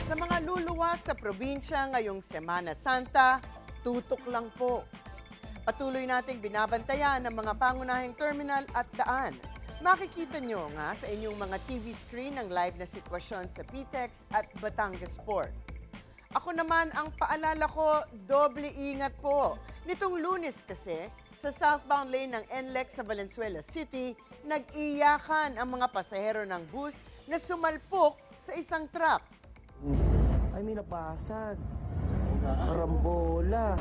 Sa mga luluwas sa probinsya ngayong Semana Santa, tutok lang po. Patuloy nating binabantayan ang mga pangunahing terminal at daan. Makikita nyo nga sa inyong mga TV screen ang live na sitwasyon sa PTEX at Batangas Port. Ako naman, ang paalala ko, doble ingat po. Nitong Lunes kasi, sa southbound lane ng NLEX sa Valenzuela City, nag-iyakan ang mga pasahero ng bus na sumalpok sa isang truck. Ay, may napasag. Karambola.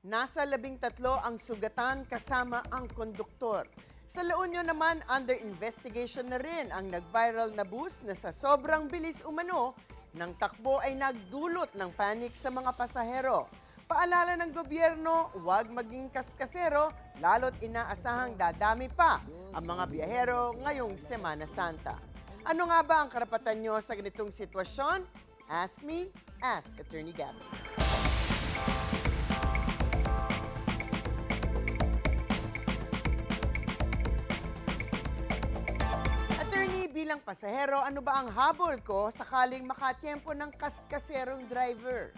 Nasa 13 ang sugatan kasama ang konduktor. Sa La Union naman, under investigation na rin ang nag-viral na bus na sa sobrang bilis umano ng takbo ay nagdulot ng panic sa mga pasahero. Paalala ng gobyerno, huwag maging kaskasero, lalo't inaasahang dadami pa ang mga biyahero ngayong Semana Santa. Ano nga ba ang karapatan nyo sa ganitong sitwasyon? Ask me, ask Attorney Gabby. Attorney, bilang pasahero, ano ba ang habol ko sakaling makatiempo ng kaskaserong driver?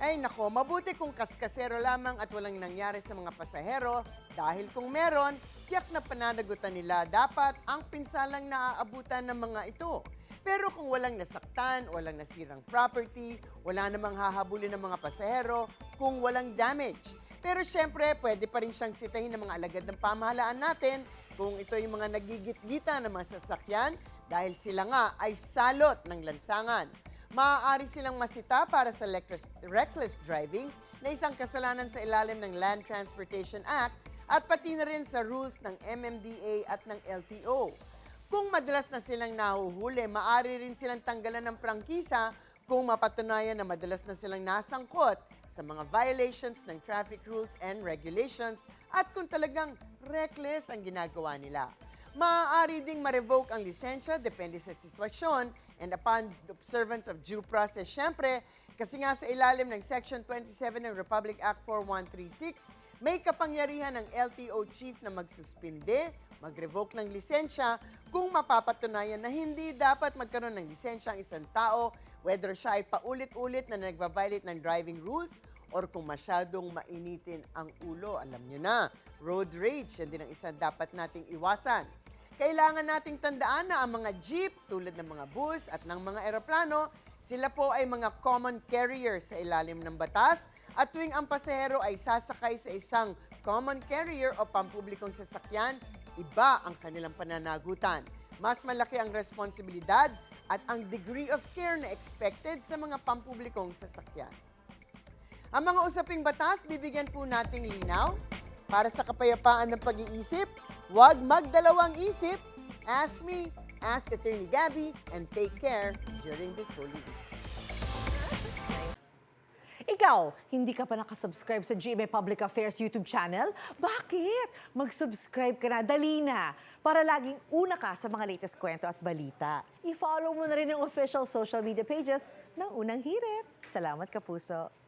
Ay nako, mabuti kung kaskasero lamang at walang nangyari sa mga pasahero dahil kung meron, tiyak na pananagutan nila dapat ang pinsalang naaabutan ng mga ito. Pero kung walang nasaktan, walang nasirang property, wala namang hahabulin ng mga pasahero kung walang damage. Pero syempre, pwede pa rin siyang sitahin ng mga alagad ng pamahalaan natin kung ito yung mga nagigit-gita ng mga sasakyan dahil sila nga ay salot ng lansangan. Maaari silang masita para sa reckless driving na isang kasalanan sa ilalim ng Land Transportation Act at pati na rin sa rules ng MMDA at ng LTO. Kung madalas na silang nahuhuli, maaari rin silang tanggalan ng prangkisa kung mapatunayan na madalas na silang nasangkot sa mga violations ng traffic rules and regulations at kung talagang reckless ang ginagawa nila. Maaari ding ma-revoke ang lisensya depende sa sitwasyon and upon the observance of due process. Siyempre, kasi nga sa ilalim ng Section 27 ng Republic Act 4136, may kapangyarihan ng LTO chief na magsuspinde, mag-revoke ng lisensya kung mapapatunayan na hindi dapat magkaroon ng lisensya ang isang tao, whether siya ay paulit-ulit na nagbabiolate ng driving rules or kung masyadong mainitin ang ulo. Alam nyo na, road rage, yan din ang isang dapat nating iwasan. Kailangan nating tandaan na ang mga jeep tulad ng mga bus at ng mga eroplano, sila po ay mga common carriers sa ilalim ng batas at tuwing ang pasahero ay sasakay sa isang common carrier o pampublikong sasakyan, iba ang kanilang pananagutan. Mas malaki ang responsibilidad at ang degree of care na expected sa mga pampublikong sasakyan. Ang mga usaping batas, bibigyan po nating linaw para sa kapayapaan ng pag-iisip. Huwag magdalawang isip. Ask me, ask Attorney Gabby, and take care during this Holy Week. Ikaw, hindi ka pa nakasubscribe sa GMA Public Affairs YouTube channel? Bakit? Mag-subscribe ka na, dali na, para laging una ka sa mga latest kwento at balita. I-follow mo na rin ang official social media pages ng Unang Hirit. Salamat, Kapuso.